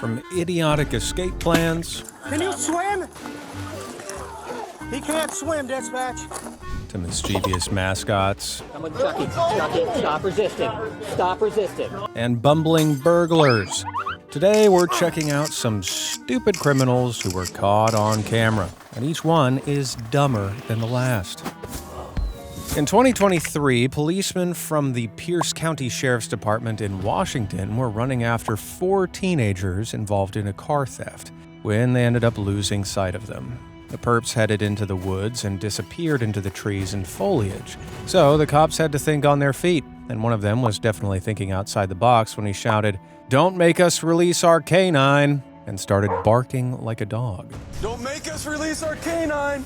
From idiotic escape plans Can you swim? He can't swim, dispatch. to mischievous mascots Come on, Chucky. Chucky, stop resisting. Stop resisting. and bumbling burglars. Today, we're checking out some stupid criminals who were caught on camera, and each one is dumber than the last. In 2023, policemen from the Pierce County Sheriff's Department in Washington were running after 4 teenagers involved in a car theft when they ended up losing sight of them. The perps headed into the woods and disappeared into the trees and foliage. So the cops had to think on their feet, and one of them was definitely thinking outside the box when he shouted, "Don't make us release our canine," and started barking like a dog. Don't make us release our canine!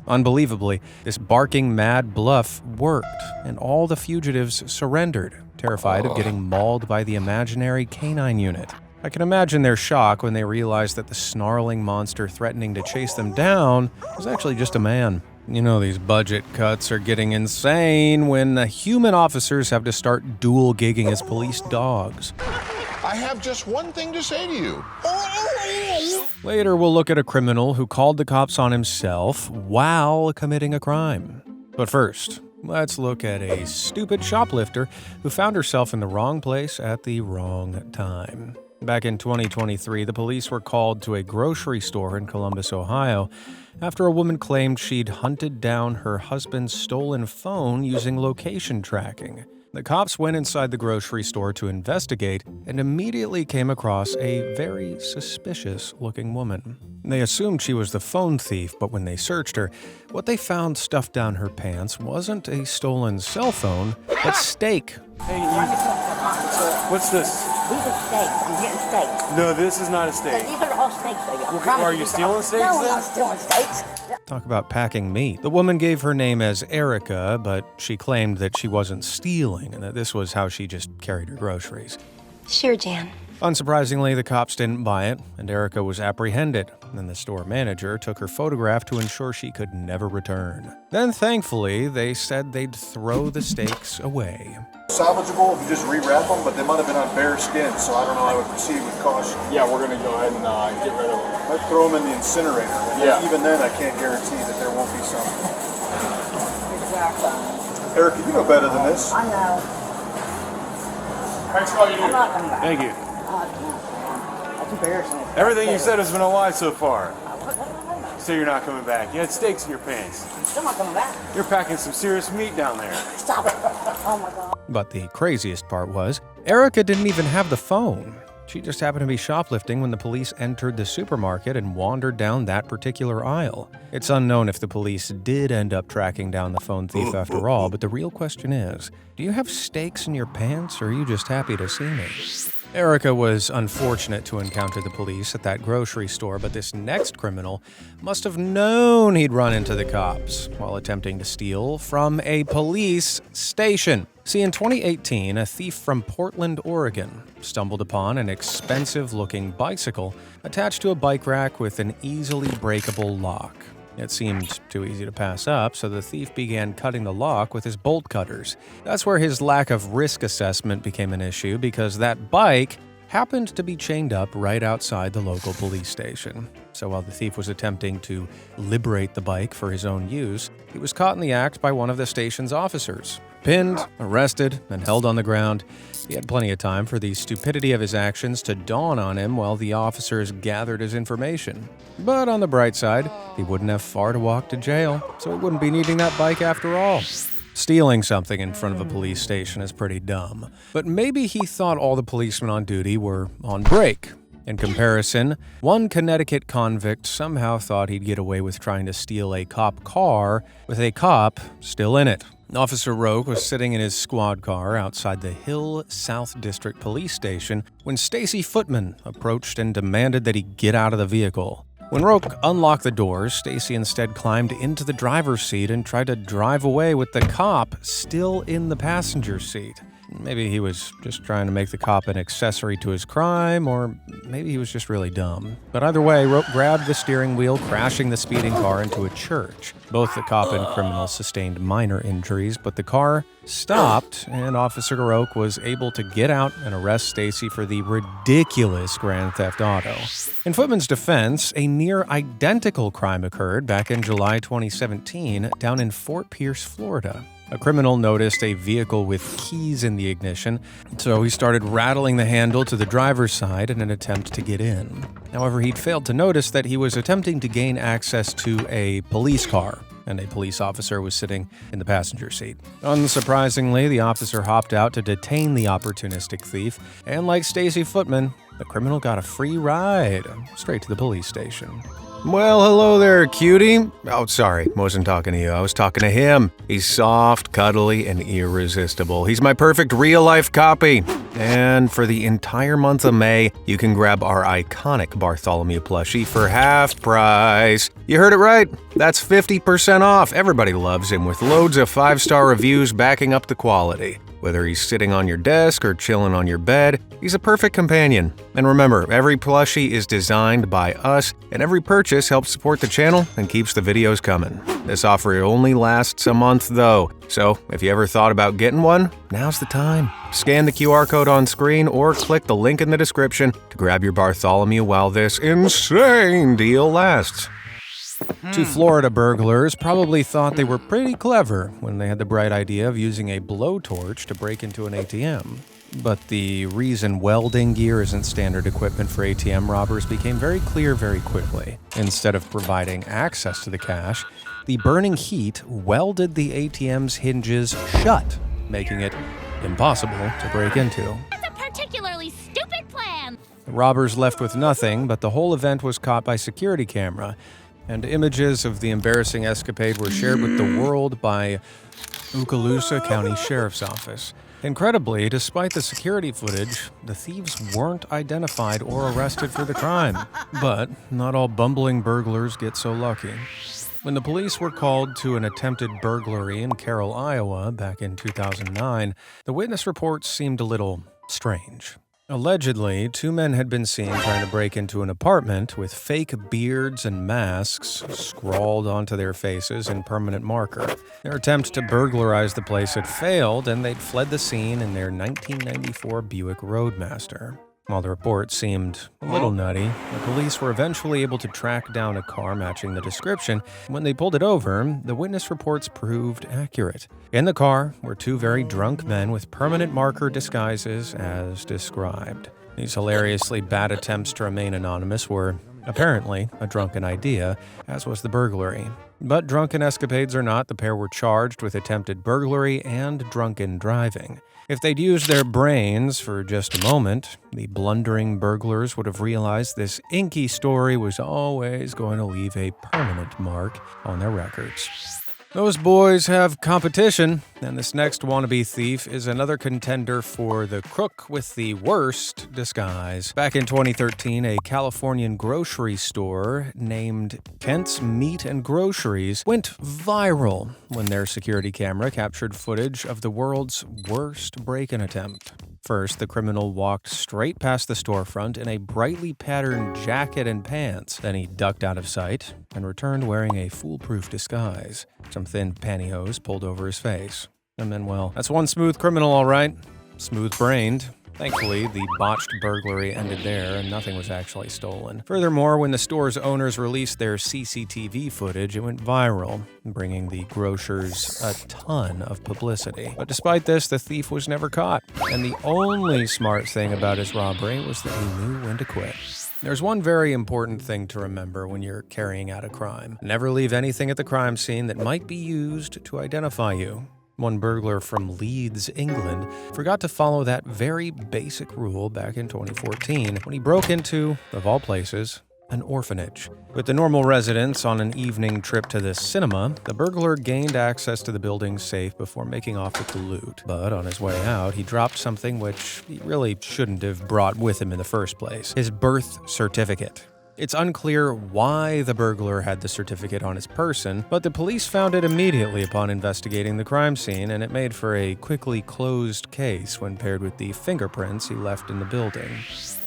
Unbelievably, this barking mad bluff worked, and all the fugitives surrendered, terrified of getting mauled by the imaginary canine unit. I can imagine their shock when they realized that the snarling monster threatening to chase them down was actually just a man. You know, these budget cuts are getting insane when the human officers have to start dual gigging as police dogs. I have just one thing to say to you. Later, we'll look at a criminal who called the cops on himself while committing a crime. But first, let's look at a stupid shoplifter who found herself in the wrong place at the wrong time. Back in 2023, the police were called to a grocery store in Columbus, Ohio, after a woman claimed she'd hunted down her husband's stolen phone using location tracking. The cops went inside the grocery store to investigate and immediately came across a very suspicious-looking woman. They assumed she was the phone thief, but when they searched her, what they found stuffed down her pants wasn't a stolen cell phone, but steak. Hey, what's this? These are steaks. I'm getting steaks. No, this is not a steak. These are all steaks. Are you stealing steaks No, I'm then? not stealing steaks. Talk about packing meat. The woman gave her name as Erica, but she claimed that she wasn't stealing and that this was how she just carried her groceries. Sure, Jan. Unsurprisingly, the cops didn't buy it, and Erica was apprehended. Then the store manager took her photograph to ensure she could never return. Then, thankfully, they said they'd throw the steaks away. Salvageable if you just rewrap them, but they might have been on bare skin, so I don't know. I would proceed with caution. Yeah, we're gonna go ahead and get rid of them. I'd throw them in the incinerator. And Yeah. Even then, I can't guarantee that there won't be some. Exactly. Erica, you know better than this. I know. Thanks for all you do. I'm not coming back. Thank you. I can't. That's embarrassing. Everything you said has been a lie so far. So you're not coming back. You had steaks in your pants. I'm still not coming back. You're packing some serious meat down there. Stop it. Oh my God. But the craziest part was, Erica didn't even have the phone. She just happened to be shoplifting when the police entered the supermarket and wandered down that particular aisle. It's unknown if the police did end up tracking down the phone thief after all, but the real question is, do you have steaks in your pants, or are you just happy to see me? Erica was unfortunate to encounter the police at that grocery store, but this next criminal must have known he'd run into the cops while attempting to steal from a police station. See, in 2018, a thief from Portland, Oregon, stumbled upon an expensive-looking bicycle attached to a bike rack with an easily breakable lock. It seemed too easy to pass up, so the thief began cutting the lock with his bolt cutters. That's where his lack of risk assessment became an issue, because that bike happened to be chained up right outside the local police station. So while the thief was attempting to liberate the bike for his own use, he was caught in the act by one of the station's officers. Pinned, arrested, and held on the ground, he had plenty of time for the stupidity of his actions to dawn on him while the officers gathered his information. But on the bright side, he wouldn't have far to walk to jail, so he wouldn't be needing that bike after all. Stealing something in front of a police station is pretty dumb. But maybe he thought all the policemen on duty were on break. In comparison, one Connecticut convict somehow thought he'd get away with trying to steal a cop car with a cop still in it. Officer Roque was sitting in his squad car outside the Hill South District Police Station when Stacy Footman approached and demanded that he get out of the vehicle. When Roque unlocked the doors, Stacy instead climbed into the driver's seat and tried to drive away with the cop still in the passenger seat. Maybe he was just trying to make the cop an accessory to his crime, or maybe he was just really dumb. But either way, Rope grabbed the steering wheel, crashing the speeding car into a church. Both the cop and criminal sustained minor injuries, but the car stopped, and Officer Roque was able to get out and arrest Stacy for the ridiculous grand theft auto. In Footman's defense, a near identical crime occurred back in July 2017 down in Fort Pierce, Florida. A criminal noticed a vehicle with keys in the ignition, so he started rattling the handle to the driver's side in an attempt to get in. However, he'd failed to notice that he was attempting to gain access to a police car, and a police officer was sitting in the passenger seat. Unsurprisingly, the officer hopped out to detain the opportunistic thief, and like Stacy Footman, the criminal got a free ride straight to the police station. Well, hello there, cutie. Oh, sorry, wasn't talking to you. I was talking to him. He's soft, cuddly, and irresistible. He's my perfect real-life copy. And for the entire month of May, you can grab our iconic Bartholomew plushie for half price. You heard it right. That's 50% off. Everybody loves him, with loads of 5-star reviews backing up the quality. Whether he's sitting on your desk or chilling on your bed, he's a perfect companion. And remember, every plushie is designed by us, and every purchase helps support the channel and keeps the videos coming. This offer only lasts a month though, so if you ever thought about getting one, now's the time. Scan the QR code on screen or click the link in the description to grab your Bartholomew while this insane deal lasts. Two Florida burglars probably thought they were pretty clever when they had the bright idea of using a blowtorch to break into an ATM. But the reason welding gear isn't standard equipment for ATM robbers became very clear very quickly. Instead of providing access to the cash, the burning heat welded the ATM's hinges shut, making it impossible to break into. That's a particularly stupid plan! The robbers left with nothing, but the whole event was caught by security camera, and images of the embarrassing escapade were shared with the world by Okaloosa County Sheriff's Office. Incredibly, despite the security footage, the thieves weren't identified or arrested for the crime. But not all bumbling burglars get so lucky. When the police were called to an attempted burglary in Carroll, Iowa, back in 2009, the witness reports seemed a little strange. Allegedly, two men had been seen trying to break into an apartment with fake beards and masks scrawled onto their faces in permanent marker. Their attempt to burglarize the place had failed, and they'd fled the scene in their 1994 Buick Roadmaster. While the report seemed a little nutty, the police were eventually able to track down a car matching the description. When they pulled it over, the witness reports proved accurate. In the car were two very drunk men with permanent marker disguises as described. These hilariously bad attempts to remain anonymous were apparently a drunken idea, as was the burglary. But drunken escapades or not, the pair were charged with attempted burglary and drunken driving. If they'd used their brains for just a moment, the blundering burglars would have realized this inky story was always going to leave a permanent mark on their records. Those boys have competition, and this next wannabe thief is another contender for the crook with the worst disguise. Back in 2013, a Californian grocery store named Kent's Meat and Groceries went viral when their security camera captured footage of the world's worst break-in attempt. First, the criminal walked straight past the storefront in a brightly patterned jacket and pants. Then he ducked out of sight and returned wearing a foolproof disguise. Some thin pantyhose pulled over his face. And then, well, that's one smooth criminal, all right. Smooth-brained. Thankfully, the botched burglary ended there and nothing was actually stolen. Furthermore, when the store's owners released their CCTV footage, it went viral, bringing the grocers a ton of publicity. But despite this, the thief was never caught. And the only smart thing about his robbery was that he knew when to quit. There's one very important thing to remember when you're carrying out a crime. Never leave anything at the crime scene that might be used to identify you. One burglar from Leeds, England, forgot to follow that very basic rule back in 2014 when he broke into, of all places, an orphanage. With the normal residents on an evening trip to the cinema, the burglar gained access to the building's safe before making off with the loot. But on his way out, he dropped something which he really shouldn't have brought with him in the first place: his birth certificate. It's unclear why the burglar had the certificate on his person, but the police found it immediately upon investigating the crime scene, and it made for a quickly closed case when paired with the fingerprints he left in the building.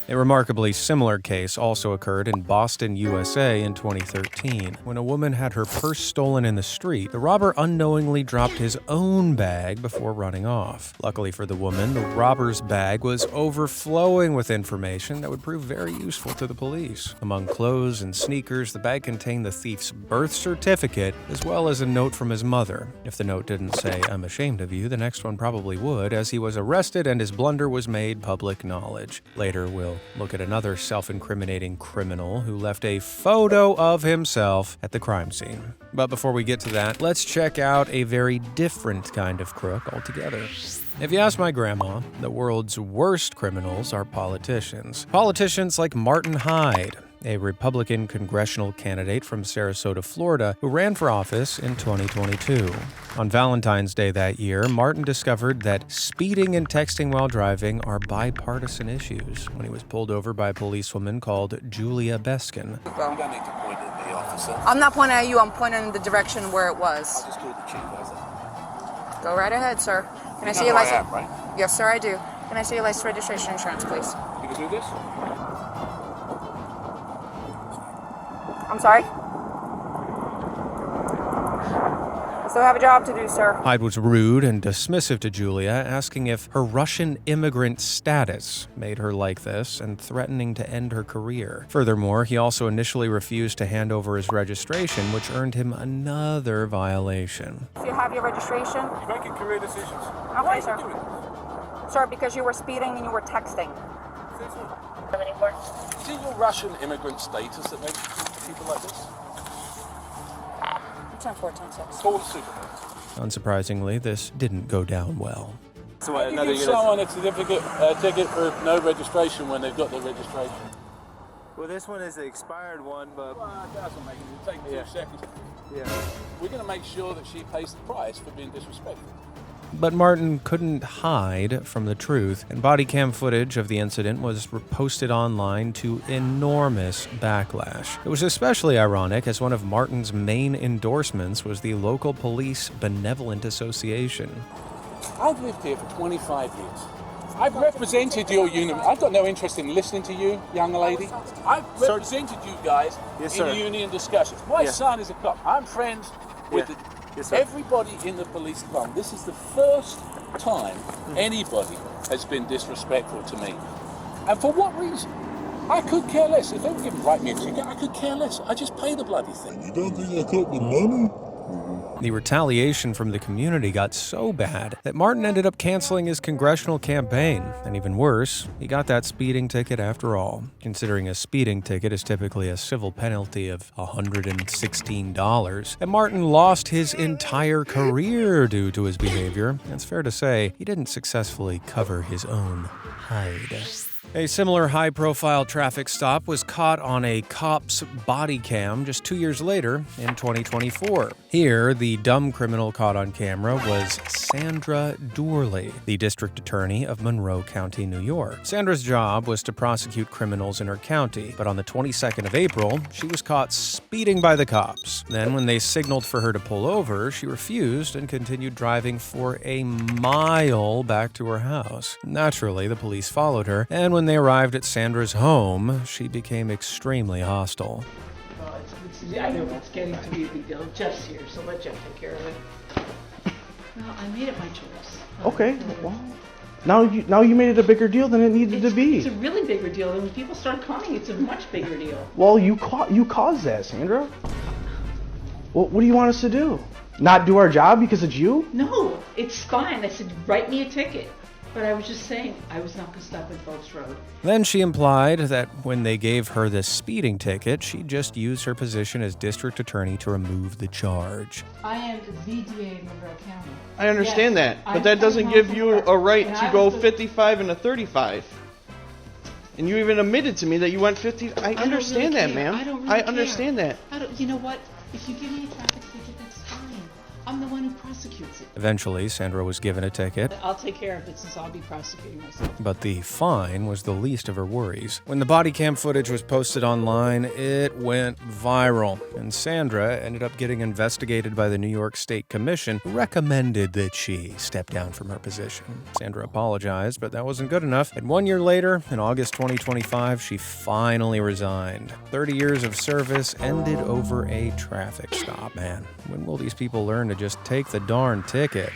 A remarkably similar case also occurred in Boston, USA in 2013. When a woman had her purse stolen in the street, the robber unknowingly dropped his own bag before running off. Luckily for the woman, the robber's bag was overflowing with information that would prove very useful to the police. Among clothes and sneakers, the bag contained the thief's birth certificate, as well as a note from his mother. If the note didn't say, "I'm ashamed of you," the next one probably would, as he was arrested and his blunder was made public knowledge. Later, we'll look at another self-incriminating criminal who left a photo of himself at the crime scene. But before we get to that, let's check out a very different kind of crook altogether. If you ask my grandma, the world's worst criminals are politicians. Politicians like Martin Hyde, a Republican congressional candidate from Sarasota, Florida, who ran for office in 2022. On Valentine's Day that year, Martin discovered that speeding and texting while driving are bipartisan issues when he was pulled over by a policewoman called Julia Beskin. You don't need to point at the officer. I'm not pointing at you, I'm pointing in the direction where it was. Just call the chief, how's that? Go right ahead, sir. Can I see know your who I license? am, right? Yes, sir, I do. Can I see your license, registration, insurance, please? You can do this? I'm sorry? I still have a job to do, sir. Hyde was rude and dismissive to Julia, asking if her Russian immigrant status made her like this and threatening to end her career. Furthermore, he also initially refused to hand over his registration, which earned him another violation. Do you have your registration? You're making career decisions. Okay, sir. Doing this? Sir, because you were speeding and you were texting. Is it your Russian immigrant status that makes people like this? 10-4-10-6. Call the super. Unsurprisingly, this didn't go down well. So How do you give someone a certificate, ticket for no registration when they've got their registration? Well, this one is the expired one, but Well, it doesn't make it. It'll take 2 seconds. yeah. We're going to make sure that she pays the price for being disrespectful. But Martin couldn't hide from the truth, and body cam footage of the incident was posted online to enormous backlash. It was especially ironic as one of Martin's main endorsements was the local police benevolent association. I've lived here for 25 years. I've represented your union. I've got no interest in listening to you, young lady. I've represented you guys Yes, in sir. union discussions. My Yeah. son is a cop. I'm friends with Yeah. Yes, sir. everybody in the police department. This is the first time anybody has been disrespectful to me. And for what reason? I could care less. If they were going to write me a ticket, I could care less. I just pay the bloody thing. You don't think I cut with money? The retaliation from the community got so bad that Martin ended up canceling his congressional campaign. And even worse, he got that speeding ticket after all. Considering a speeding ticket is typically a civil penalty of $116, and Martin lost his entire career due to his behavior, it's fair to say he didn't successfully cover his own hide. A similar high-profile traffic stop was caught on a cop's body cam just 2 years later in 2024. Here, the dumb criminal caught on camera was Sandra Doorley, the district attorney of Monroe County, New York. Sandra's job was to prosecute criminals in her county, but on the 22nd of April, she was caught speeding by the cops. Then, when they signaled for her to pull over, she refused and continued driving for a mile back to her house. Naturally, the police followed her, and when they arrived at Sandra's home, she became extremely hostile. I know it's getting to be a big deal. Jeff's here, so let Jeff take care of it. Well, I made it my choice. Okay, well, now you made it a bigger deal than it needed to be. It's a really bigger deal, and when people start coming, it's a much bigger deal. Well, you caused that, Sandra. Well, what do you want us to do? Not do our job because it's you? No, it's fine. I said, write me a ticket. But I was just saying, I was not going to stop at Phillips Road. Then she implied that when they gave her this speeding ticket, she just used her position as district attorney to remove the charge. I am the DA of Monroe County. I understand Yes, that, but I'm that doesn't coming give home you from work, a right and to I go was the- 55 and a 35. And you even admitted to me that you went 50. I don't understand really that, care. ma'am. I don't really care. understand that. You know what? If you give me a traffic ticket, that's fine. I'm the one who prosecutes it. Eventually, Sandra was given a ticket, I'll take care of it since I'll be prosecuting myself. but the fine was the least of her worries. When the body cam footage was posted online, it went viral, and Sandra ended up getting investigated by the New York State Commission, who recommended that she step down from her position. Sandra apologized, but that wasn't good enough, and 1 year later, in August 2025, she finally resigned. 30 years of service ended over a traffic stop. Man, when will these people learn to just take the darn ticket?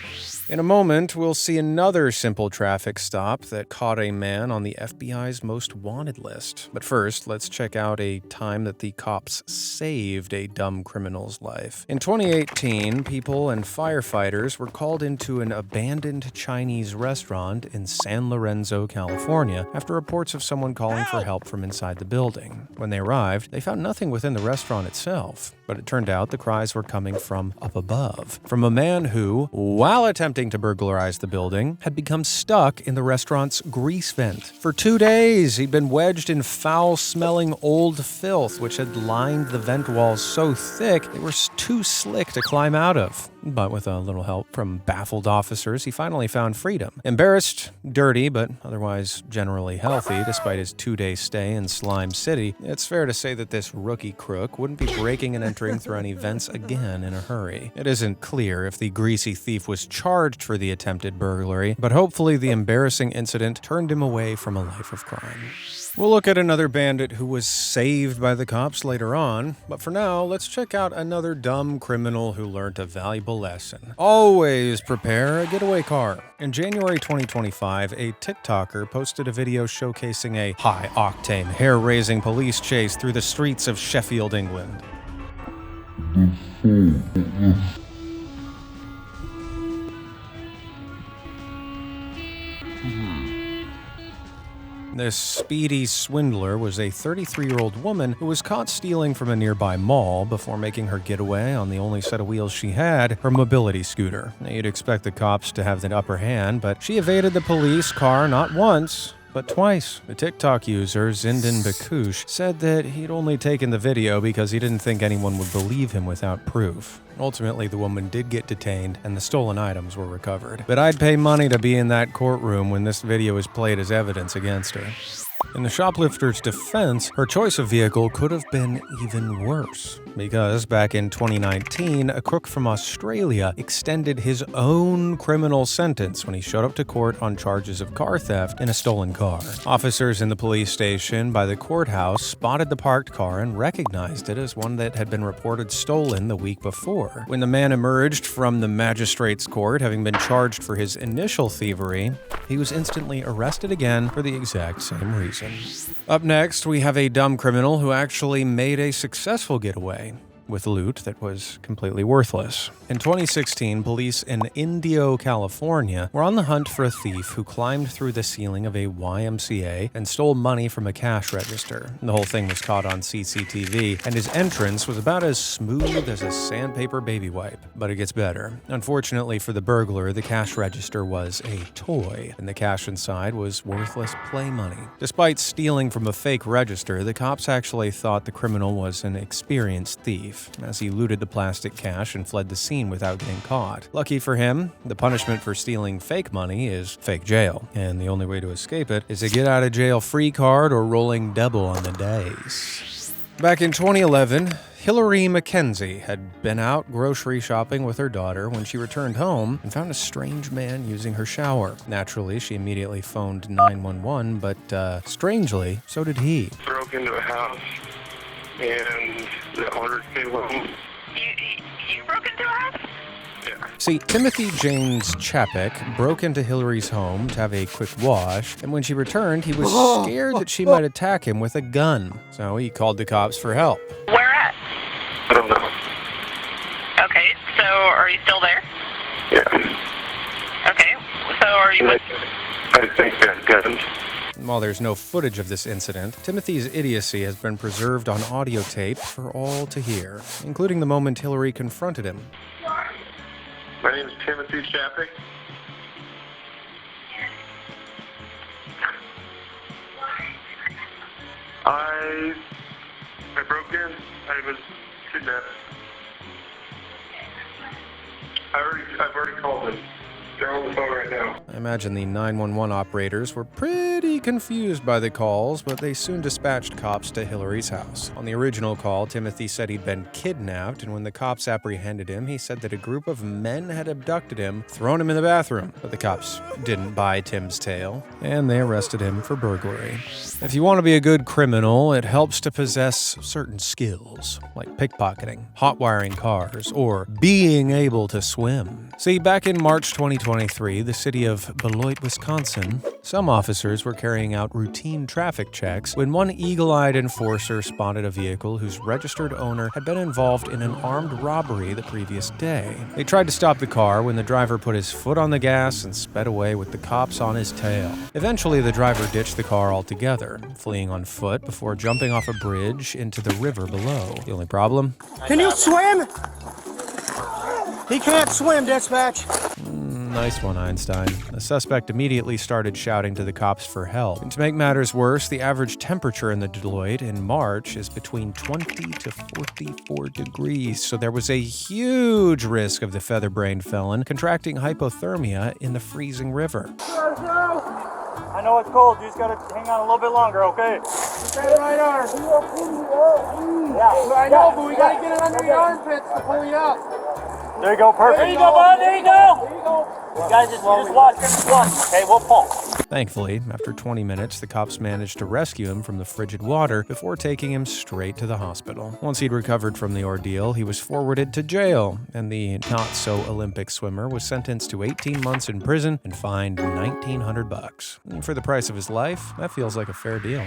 In a moment, we'll see another simple traffic stop that caught a man on the FBI's most wanted list. But first, let's check out a time that the cops saved a dumb criminal's life. In 2018, people and firefighters were called into an abandoned Chinese restaurant in San Lorenzo, California, after reports of someone calling for help from inside the building. When they arrived, they found nothing within the restaurant itself, but it turned out the cries were coming from up above, from a man who, while attempting to burglarize the building, had become stuck in the restaurant's grease vent. For 2 days, he'd been wedged in foul-smelling old filth, which had lined the vent walls so thick they were too slick to climb out of. But with a little help from baffled officers, he finally found freedom. Embarrassed, dirty, but otherwise generally healthy despite his 2-day stay in Slime City, it's fair to say that this rookie crook wouldn't be breaking and entering through any vents again in a hurry. It isn't clear if the greasy thief was charged for the attempted burglary, but hopefully the embarrassing incident turned him away from a life of crime. We'll look at another bandit who was saved by the cops later on, but for now, let's check out another dumb criminal who learned a valuable lesson. Always prepare a getaway car. In January 2025, a TikToker posted a video showcasing a high-octane, hair-raising police chase through the streets of Sheffield, England. This speedy swindler was a 33-year-old woman who was caught stealing from a nearby mall before making her getaway on the only set of wheels she had, her mobility scooter. Now, you'd expect the cops to have the upper hand, but she evaded the police car not once, but twice. The TikTok user, Zindan Bakush, said that he'd only taken the video because he didn't think anyone would believe him without proof. Ultimately, the woman did get detained and the stolen items were recovered. But I'd pay money to be in that courtroom when this video is played as evidence against her. In the shoplifter's defense, her choice of vehicle could have been even worse, because back in 2019, a crook from Australia extended his own criminal sentence when he showed up to court on charges of car theft in a stolen car. Officers in the police station by the courthouse spotted the parked car and recognized it as one that had been reported stolen the week before. When the man emerged from the magistrate's court, having been charged for his initial thievery, he was instantly arrested again for the exact same reason. Up next, we have a dumb criminal who actually made a successful getaway with loot that was completely worthless. In 2016, police in Indio, California were on the hunt for a thief who climbed through the ceiling of a YMCA and stole money from a cash register. The whole thing was caught on CCTV, and his entrance was about as smooth as a sandpaper baby wipe. But it gets better. Unfortunately for the burglar, the cash register was a toy, and the cash inside was worthless play money. Despite stealing from a fake register, the cops actually thought the criminal was an experienced thief, as he looted the plastic cash and fled the scene without getting caught. Lucky for him, the punishment for stealing fake money is fake jail, and the only way to escape it is a get-out-of-jail-free card or rolling double on the dice. Back in 2011, Hillary McKenzie had been out grocery shopping with her daughter when she returned home and found a strange man using her shower. Naturally, she immediately phoned 911, but strangely, so did he. Broke into a house and the owner came home. You broke into a house? Yeah. See, Timothy James Chapek broke into Hillary's home to have a quick wash, and when she returned, he was scared that she might attack him with a gun. So he called the cops for help. Where at? I don't know. Okay, so are you still there? Yeah. Okay, so are you with... I think that guns. While there's no footage of this incident, Timothy's idiocy has been preserved on audio tape for all to hear, including the moment Hillary confronted him. My name is Timothy Chapek. I broke in. I was kidnapped. I've already called them. They're on the phone right now. I imagine the 911 operators were pretty confused by the calls, but they soon dispatched cops to Hillary's house. On the original call, Timothy said he'd been kidnapped, and when the cops apprehended him, he said that a group of men had abducted him, thrown him in the bathroom. But the cops didn't buy Tim's tale, and they arrested him for burglary. If you want to be a good criminal, it helps to possess certain skills, like pickpocketing, hot-wiring cars, or being able to swim. See, back in March 2023, the city of Beloit, Wisconsin, some officers were carrying out routine traffic checks when one eagle-eyed enforcer spotted a vehicle whose registered owner had been involved in an armed robbery the previous day. They tried to stop the car when the driver put his foot on the gas and sped away with the cops on his tail. Eventually, the driver ditched the car altogether, fleeing on foot before jumping off a bridge into the river below. The only problem? Can you swim? He can't swim, dispatch. Nice one, Einstein. The suspect immediately started shouting to the cops for help. And to make matters worse, the average temperature in the Deloitte in March is between 20 to 44 degrees, so there was a huge risk of the feather-brained felon contracting hypothermia in the freezing river. I know it's cold. You just gotta hang on a little bit longer, okay? Right arm. Yeah, I know, but we gotta get it under the armpits to pull you up. There you go, perfect. There you go, bud. There you go. There you go. You guys just watch this once, okay? We'll pull. Thankfully, after 20 minutes, the cops managed to rescue him from the frigid water before taking him straight to the hospital. Once he'd recovered from the ordeal, he was forwarded to jail, and the not-so-Olympic swimmer was sentenced to 18 months in prison and fined $1,900. And for the price of his life, that feels like a fair deal.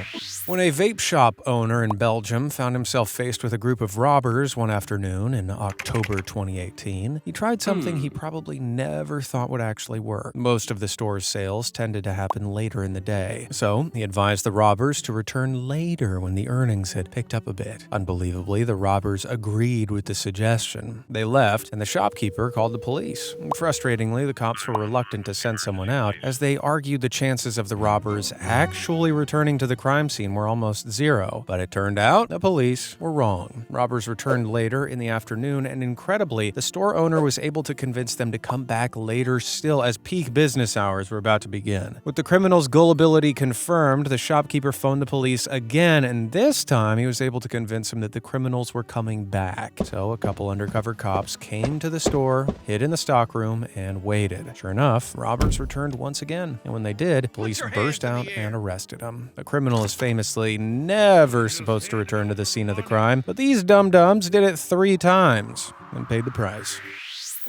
When a vape shop owner in Belgium found himself faced with a group of robbers one afternoon in October 2018, he tried something he probably never thought would actually work. Most of the store's sales tended to happen later in the day, so he advised the robbers to return later when the earnings had picked up a bit. Unbelievably, the robbers agreed with the suggestion. They left, and the shopkeeper called the police. Frustratingly, the cops were reluctant to send someone out, as they argued the chances of the robbers actually returning to the crime scene were almost zero. But it turned out the police were wrong. Robbers returned later in the afternoon, and incredibly, the store owner was able to convince them to come back later still, as peak business hours were about to begin. With the criminal's gullibility confirmed, the shopkeeper phoned the police again, and this time he was able to convince him that the criminals were coming back. So a couple undercover cops came to the store, hid in the stockroom, and waited. Sure enough, robbers returned once again, and when they did, police burst out and arrested him. The criminal is famously never supposed to return to the scene of the crime, but these dum-dums did it 3 times and paid the price.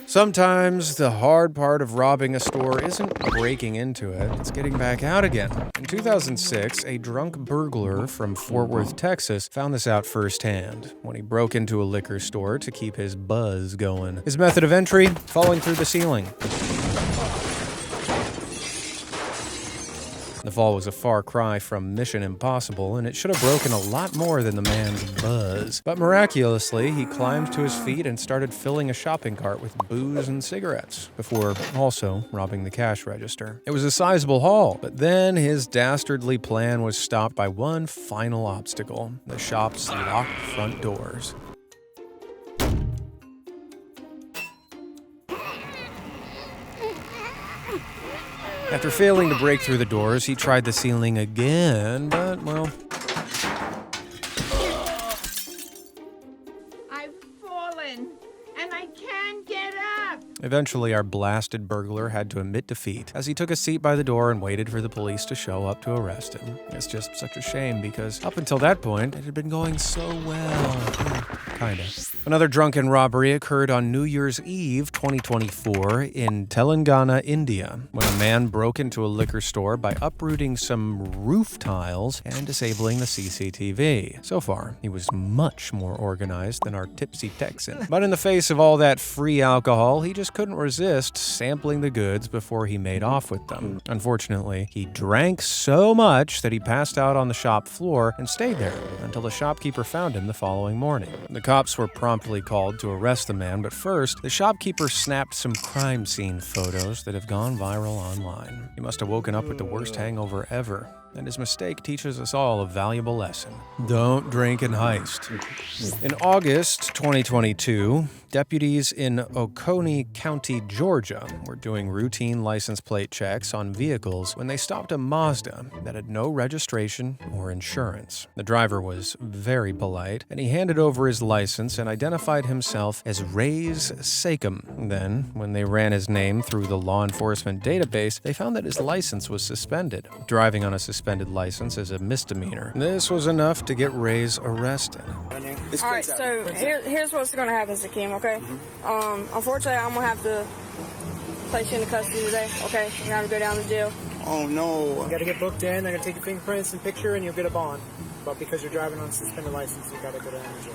Sometimes the hard part of robbing a store isn't breaking into it, it's getting back out again. In 2006, a drunk burglar from Fort Worth, Texas, found this out firsthand when he broke into a liquor store to keep his buzz going. His method of entry? Falling through the ceiling. The fall was a far cry from Mission Impossible, and it should have broken a lot more than the man's buzz. But miraculously, he climbed to his feet and started filling a shopping cart with booze and cigarettes, before also robbing the cash register. It was a sizable haul, but then his dastardly plan was stopped by one final obstacle: the shop's locked front doors. After failing to break through the doors, he tried the ceiling again, but, well... I've fallen, and I can't get up! Eventually, our blasted burglar had to admit defeat, as he took a seat by the door and waited for the police to show up to arrest him. It's just such a shame, because up until that point, it had been going so well. Kinda. Another drunken robbery occurred on New Year's Eve 2024 in Telangana, India, when a man broke into a liquor store by uprooting some roof tiles and disabling the CCTV. So far, he was much more organized than our tipsy Texan. But in the face of all that free alcohol, he just couldn't resist sampling the goods before he made off with them. Unfortunately, he drank so much that he passed out on the shop floor and stayed there until the shopkeeper found him the following morning. The cops were promptly called to arrest the man, but first, the shopkeeper snapped some crime scene photos that have gone viral online. He must have woken up with the worst hangover ever. and his mistake teaches us all a valuable lesson. Don't drink and heist. In August 2022, deputies in Oconee County, Georgia, were doing routine license plate checks on vehicles when they stopped a Mazda that had no registration or insurance. The driver was very polite, and he handed over his license and identified himself as Reyes Sachem. Then, when they ran his name through the law enforcement database, they found that his license was suspended. Driving on a suspended license is a misdemeanor. This was enough to get Reyes arrested. Alright, so here's what's going to happen, Sakeem, okay? Unfortunately, I'm going to have to place you into custody today, okay? You're going to have to go down to jail. Oh, no. You got to get booked in. They're going to take your fingerprints and picture, and you'll get a bond. But because you're driving on a suspended license, you got to go down to jail.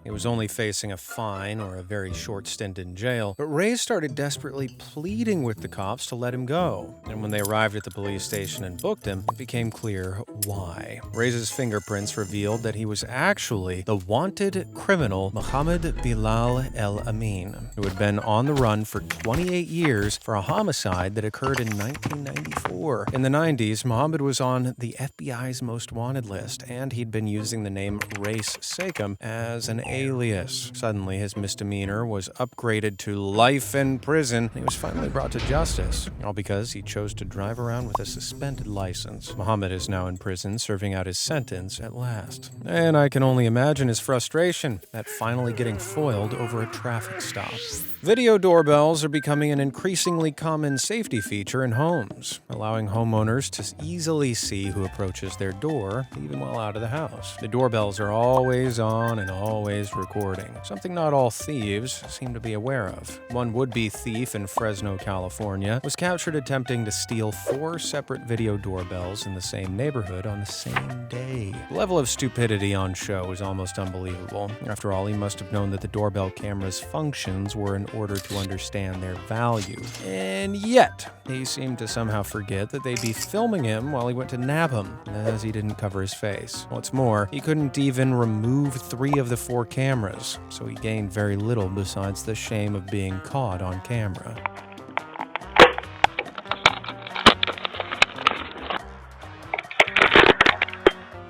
He was only facing a fine or a very short stint in jail, but Reyes started desperately pleading with the cops to let him go. And when they arrived at the police station and booked him, it became clear why. Reyes' fingerprints revealed that he was actually the wanted criminal Mohammed Bilal El Amin, who had been on the run for 28 years for a homicide that occurred in 1994. In the 90s, Mohammed was on the FBI's most wanted list, and he'd been using the name Reyes Sachem as an alias. Suddenly, his misdemeanor was upgraded to life in prison, and he was finally brought to justice, all because he chose to drive around with a suspended license. Mohammed is now in prison, serving out his sentence at last. And I can only imagine his frustration at finally getting foiled over a traffic stop. Video doorbells are becoming an increasingly common safety feature in homes, allowing homeowners to easily see who approaches their door, even while out of the house. The doorbells are always on and always recording, something not all thieves seem to be aware of. One would-be thief in Fresno, California, was captured attempting to steal 4 separate video doorbells in the same neighborhood on the same day. The level of stupidity on show is almost unbelievable. After all, he must have known that the doorbell camera's functions were in order to understand their value. And yet, he seemed to somehow forget that they'd be filming him while he went to nab him, as he didn't cover his face. What's more, he couldn't even remove 3 of the 4 cameras, so he gained very little besides the shame of being caught on camera.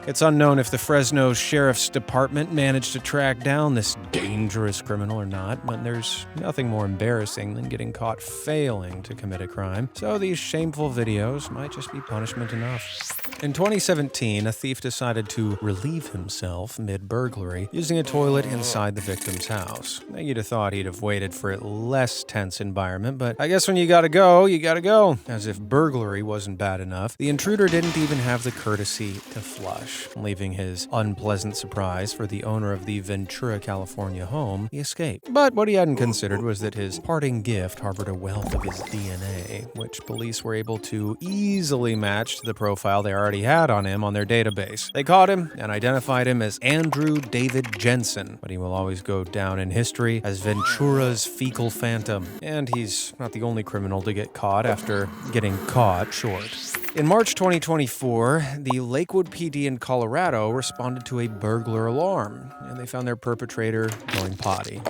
It's unknown if the Fresno Sheriff's Department managed to track down this dangerous criminal or not, but there's nothing more embarrassing than getting caught failing to commit a crime, so these shameful videos might just be punishment enough. In 2017, a thief decided to relieve himself mid-burglary using a toilet inside the victim's house. Now, you'd have thought he'd have waited for a less tense environment, but I guess when you gotta go, you gotta go. As if burglary wasn't bad enough, the intruder didn't even have the courtesy to flush, leaving his unpleasant surprise for the owner of the Ventura, California home, the escape. But what he hadn't considered was that his parting gift harbored a wealth of his DNA, which police were able to easily match to the profile they already had on him on their database. They caught him and identified him as Andrew David Jensen, but he will always go down in history as Ventura's fecal phantom. And he's not the only criminal to get caught after getting caught short. In March 2024, the Lakewood PD in Colorado responded to a burglar alarm, and they found their perpetrator going potty.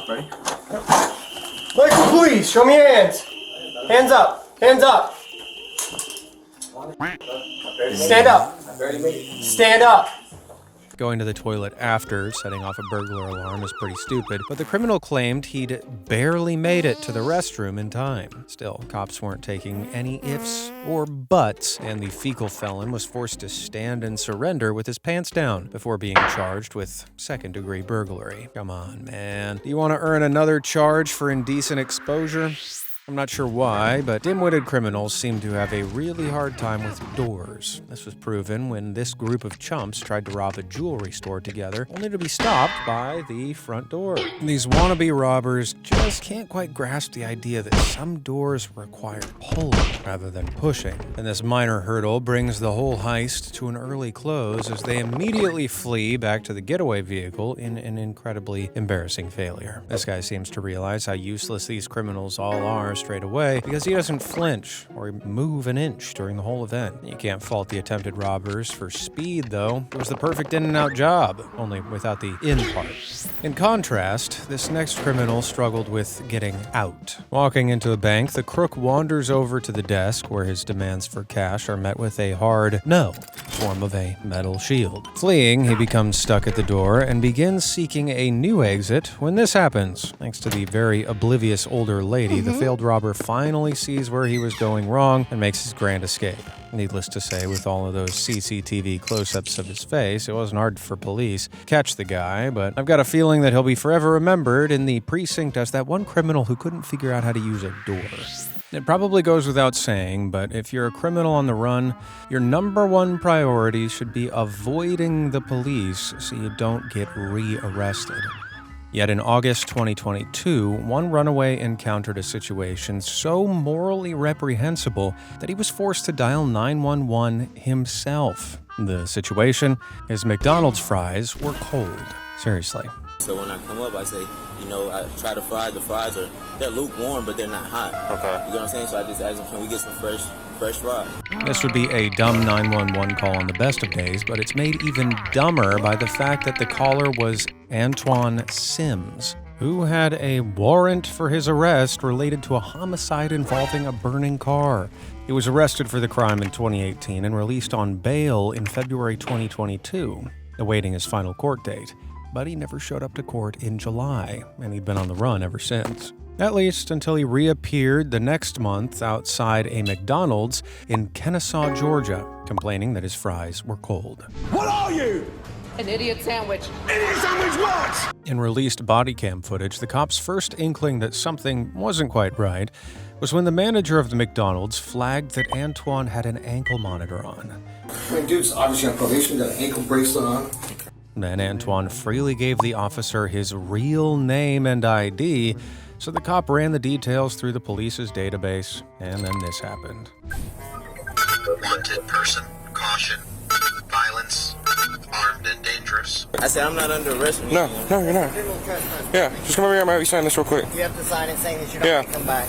Ready? Michael, please, show me your hands. Hands up. Hands up. Stand up. Stand up. Going to the toilet after setting off a burglar alarm is pretty stupid, but the criminal claimed he'd barely made it to the restroom in time. Still, cops weren't taking any ifs or buts, and the fecal felon was forced to stand and surrender with his pants down before being charged with second-degree burglary. Come on, man. Do you want to earn another charge for indecent exposure? I'm not sure why, but dim-witted criminals seem to have a really hard time with doors. This was proven when this group of chumps tried to rob a jewelry store together, only to be stopped by the front door. These wannabe robbers just can't quite grasp the idea that some doors require pulling rather than pushing. And this minor hurdle brings the whole heist to an early close as they immediately flee back to the getaway vehicle in an incredibly embarrassing failure. This guy seems to realize how useless these criminals all are, straight away because he doesn't flinch or move an inch during the whole event. You can't fault the attempted robbers for speed, though. It was the perfect in-and-out job, only without the in part. In contrast, this next criminal struggled with getting out. Walking into a bank, the crook wanders over to the desk where his demands for cash are met with a hard no, form of a metal shield. Fleeing, he becomes stuck at the door and begins seeking a new exit when this happens. Thanks to the very oblivious older lady, the failed robber finally sees where he was going wrong and makes his grand escape. Needless to say, with all of those CCTV close-ups of his face, it wasn't hard for police to catch the guy, but I've got a feeling that he'll be forever remembered in the precinct as that one criminal who couldn't figure out how to use a door. It probably goes without saying, but if you're a criminal on the run, your number one priority should be avoiding the police so you don't get re-arrested. Yet in August 2022, one runaway encountered a situation so morally reprehensible that he was forced to dial 911 himself. The situation? His McDonald's fries were cold. Seriously. So when I come up, I say, I try the fries. The fries they're lukewarm, but they're not hot. Okay. You know what I'm saying? So I just ask them, can we get some fresh fries? This would be a dumb 911 call on the best of days, but it's made even dumber by the fact that the caller was Antoine Sims, who had a warrant for his arrest related to a homicide involving a burning car. He was arrested for the crime in 2018 and released on bail in February 2022, awaiting his final court date. But he never showed up to court in July, and he'd been on the run ever since. At least until he reappeared the next month outside a McDonald's in Kennesaw, Georgia, complaining that his fries were cold. What are you? An idiot sandwich. Idiot sandwich what? In released body cam footage, the cops' first inkling that something wasn't quite right was when the manager of the McDonald's flagged that Antoine had an ankle monitor on. Dude's obviously on probation, got an ankle bracelet on. Then Antoine freely gave the officer his real name and ID, so the cop ran the details through the police's database, and then this happened. Wanted person, caution, violence, armed and dangerous. I said, I'm not under arrest. No, you're not. Yeah, just come over here. I'm going to have you sign this real quick. You have to sign it saying that you're not going to come back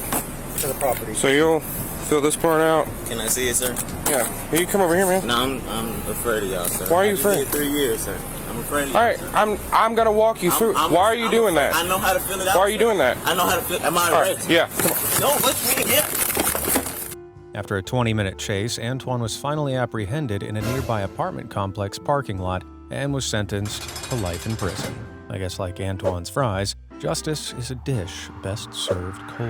to the property. So you'll fill this part out. Can I see it, sir? Yeah. You come over here, man. No, I'm afraid of y'all, sir. Why are you afraid? I've been here 3 years, sir. I'm afraid of All right, I'm going to walk you through. Why are you doing that? I know how to fill it out. Why are you doing that? I know how to fill it. Am I arrested? Yeah, come on. No, let's meet him. After a 20-minute chase, Antoine was finally apprehended in a nearby apartment complex parking lot and was sentenced to life in prison. I guess like Antoine's fries, justice is a dish best served cold.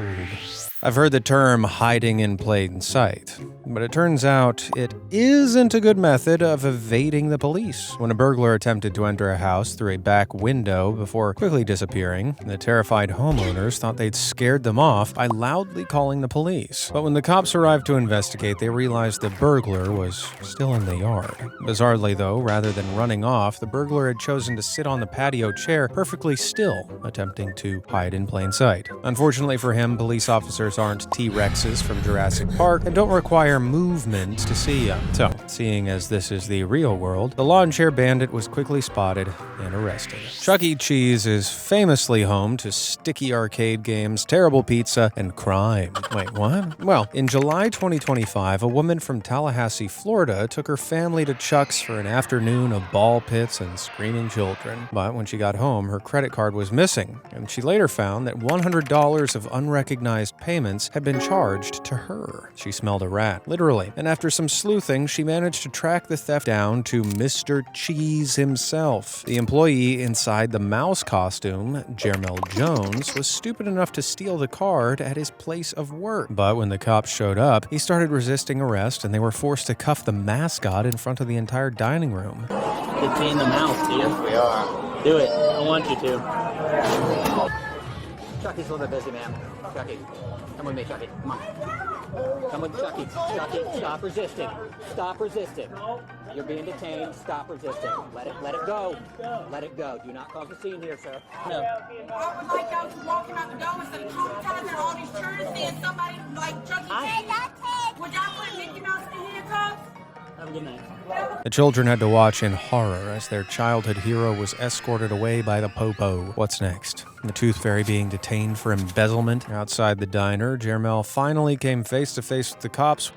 I've heard the term hiding in plain sight, but it turns out it isn't a good method of evading the police. When a burglar attempted to enter a house through a back window before quickly disappearing, the terrified homeowners thought they'd scared them off by loudly calling the police. But when the cops arrived to investigate, they realized the burglar was still in the yard. Bizarrely though, rather than running off, the burglar had chosen to sit on the patio chair perfectly still, attempting to hide in plain sight. Unfortunately for him, police officers aren't T-Rexes from Jurassic Park and don't require movement to see him. So, seeing as this is the real world, the lawn chair bandit was quickly spotted and arrested. Chuck E. Cheese is famously home to sticky arcade games, terrible pizza, and crime. Wait, what? Well, in July 2025, a woman from Tallahassee, Florida took her family to Chuck's for an afternoon of ball pits and screaming children. But when she got home, her credit card was missing, and she later found that $100 of unrecognized payments had been charged to her. She smelled a rat, literally, and after some sleuthing, she managed to track the theft down to Mr. Cheese himself. The employee inside the mouse costume, Jermel Jones, was stupid enough to steal the card at his place of work. But when the cops showed up, he started resisting arrest, and they were forced to cuff the mascot in front of the entire dining room. Detain the mouse, do you? We are. Do it. I want you to. Chucky's a little bit busy, man. Chucky. Come with me, Chucky. Come on. Come with Chucky. Chucky, stop resisting. Stop resisting. You're being detained. Stop resisting. Let it go. Let it go. Do not cause a scene here, sir. No. I would like y'all to walk him out the door instead of traumatizing all these tourists and somebody like Chucky. Would y'all put Mickey Mouse in handcuffs? Have a good night. The children had to watch in horror as their childhood hero was escorted away by the popo. What's next? The Tooth Fairy being detained for embezzlement. Outside the diner, Jermel finally came face to face with the cops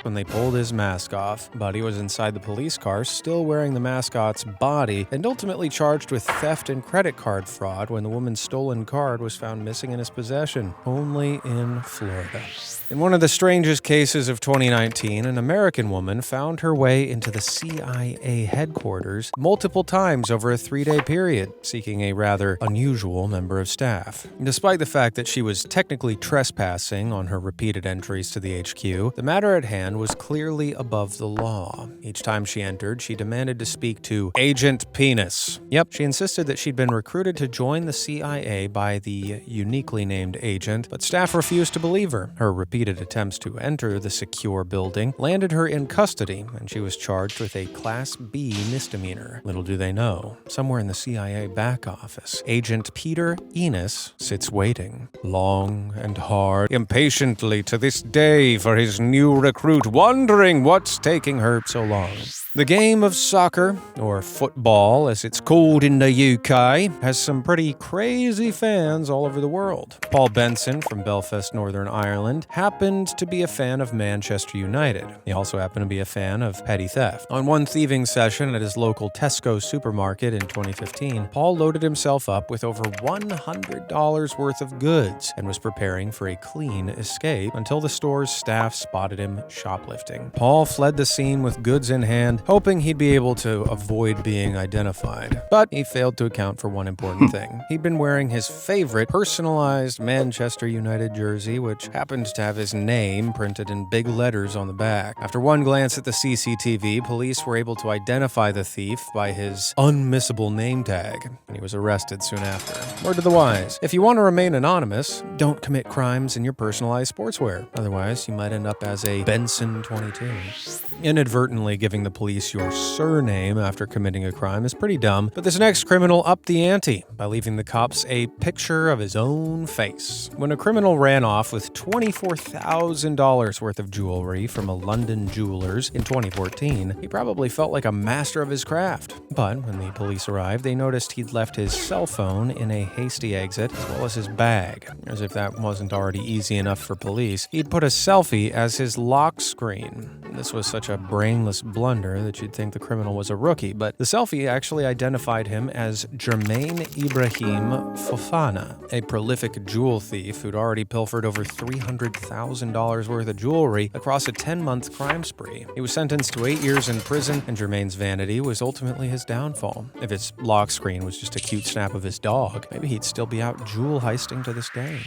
when they pulled his mask off. Buddy was inside the police car, still wearing the mascot's body, and ultimately charged with theft and credit card fraud when the woman's stolen card was found missing in his possession, only in Florida. In one of the strangest cases of 2019, an American woman found her way into the CIA headquarters multiple times over a 3-day period, seeking a rather unusual member of staff. Despite the fact that she was technically trespassing on her repeated entries to the HQ, the matter at hand was clearly above the law. Each time she entered, she demanded to speak to Agent Penis. Yep, she insisted that she'd been recruited to join the CIA by the uniquely named agent, but staff refused to believe her. Her repeated attempts to enter the secure building landed her in custody, and she was charged with a Class B misdemeanor. Little do they know, somewhere in the CIA back office, Agent Peter Enos sits waiting, long and hard, impatiently to this day for his new recruit, wondering what's taking her so long. The game of soccer, or football as it's called in the UK, has some pretty crazy fans all over the world. Paul Benson from Belfast, Northern Ireland, happened to be a fan of Manchester United. He also happened to be a fan of petty theft. On one thieving session at his local Tesco supermarket in 2015, Paul loaded himself up with over $100 worth of goods and was preparing for a clean escape until the store's staff spotted him shoplifting. Paul fled the scene with goods in hand, hoping he'd be able to avoid being identified. But he failed to account for one important thing. He'd been wearing his favorite personalized Manchester United jersey, which happened to have his name printed in big letters on the back. After one glance at the CCTV, police were able to identify the thief by his unmissable name tag, and he was arrested soon after. Word to the wise: if you want to remain anonymous, don't commit crimes in your personalized sportswear. Otherwise, you might end up as a Benson22. Inadvertently giving the police your surname after committing a crime is pretty dumb, but this next criminal upped the ante by leaving the cops a picture of his own face. When a criminal ran off with $24,000 worth of jewelry from a London jeweler's in 2014, he probably felt like a master of his craft. But when the police arrived, they noticed he'd left his cell phone in a hasty exit, as well as his bag. As if that wasn't already easy enough for police, he'd put a selfie as his lock screen. This was such a brainless blunder that you'd think the criminal was a rookie, but the selfie actually identified him as Jermaine Ibrahim Fofana, a prolific jewel thief who'd already pilfered over $300,000 worth of jewelry across a 10-month crime spree. He was sentenced to 8 years in prison, and Jermaine's vanity was ultimately his downfall. If his lock screen was just a cute snap of his dog, maybe he'd still be out jewel heisting to this day.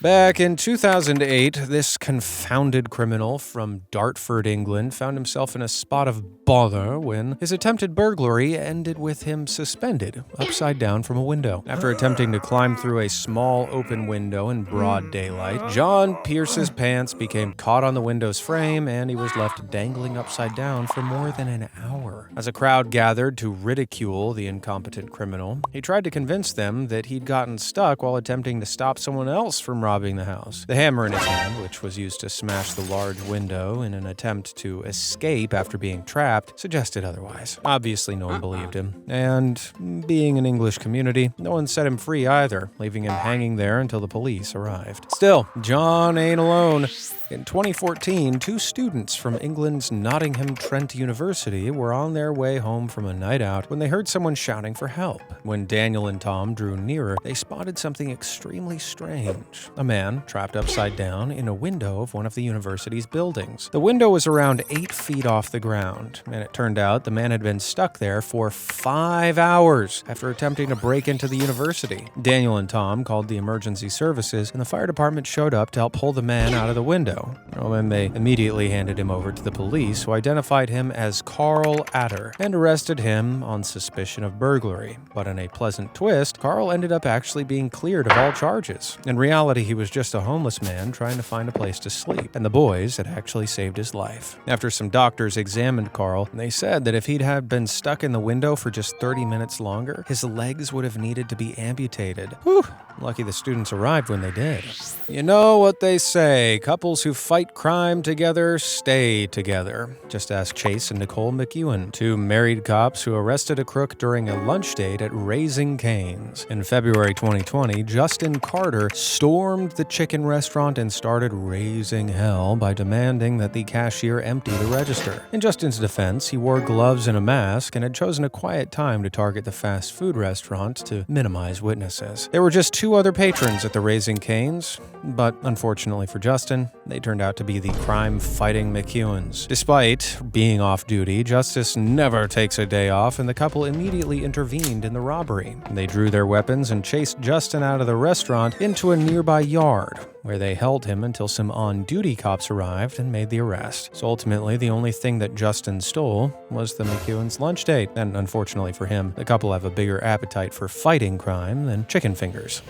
Back in 2008, this confounded criminal from Dartford, England, found himself in a spot of bother when his attempted burglary ended with him suspended upside down from a window. After attempting to climb through a small open window in broad daylight, John Pierce's pants became caught on the window's frame and he was left dangling upside down for more than an hour. As a crowd gathered to ridicule the incompetent criminal, he tried to convince them that he'd gotten stuck while attempting to stop someone else from robbing the house. The hammer in his hand, which was used to smash the large window in an attempt to escape after being trapped, suggested otherwise. Obviously, no one believed him. And being an English community, no one set him free either, leaving him hanging there until the police arrived. Still, John ain't alone. In 2014, 2 students from England's Nottingham Trent University were on their way home from a night out when they heard someone shouting for help. When Daniel and Tom drew nearer, they spotted something extremely strange. A man trapped upside down in a window of one of the university's buildings. The window was around 8 feet off the ground, and it turned out the man had been stuck there for 5 hours after attempting to break into the university. Daniel and Tom called the emergency services, and the fire department showed up to help pull the man out of the window. And they immediately handed him over to the police, who identified him as Carl latter and arrested him on suspicion of burglary. But in a pleasant twist, Carl ended up actually being cleared of all charges. In reality, he was just a homeless man trying to find a place to sleep, and the boys had actually saved his life. After some doctors examined Carl, they said that if he'd have been stuck in the window for just 30 minutes longer, his legs would have needed to be amputated. Whew! Lucky the students arrived when they did. You know what they say, couples who fight crime together stay together. Just ask Chase and Nicole McEwen, two married cops who arrested a crook during a lunch date at Raising Cane's. In February 2020, Justin Carter stormed the chicken restaurant and started raising hell by demanding that the cashier empty the register. In Justin's defense, he wore gloves and a mask and had chosen a quiet time to target the fast food restaurant to minimize witnesses. There were just 2 other patrons at the Raising Cane's, but unfortunately for Justin, they turned out to be the crime-fighting McEwens. Despite being off duty, Justice never takes a day off, and the couple immediately intervened in the robbery. They drew their weapons and chased Justin out of the restaurant into a nearby yard, where they held him until some on-duty cops arrived and made the arrest. So ultimately, the only thing that Justin stole was the McEwen's lunch date, and unfortunately for him, the couple have a bigger appetite for fighting crime than chicken fingers.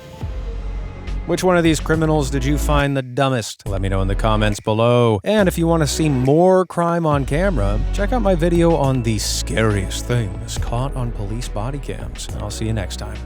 Which one of these criminals did you find the dumbest? Let me know in the comments below. And if you want to see more crime on camera, check out my video on the scariest things caught on police body cams. I'll see you next time.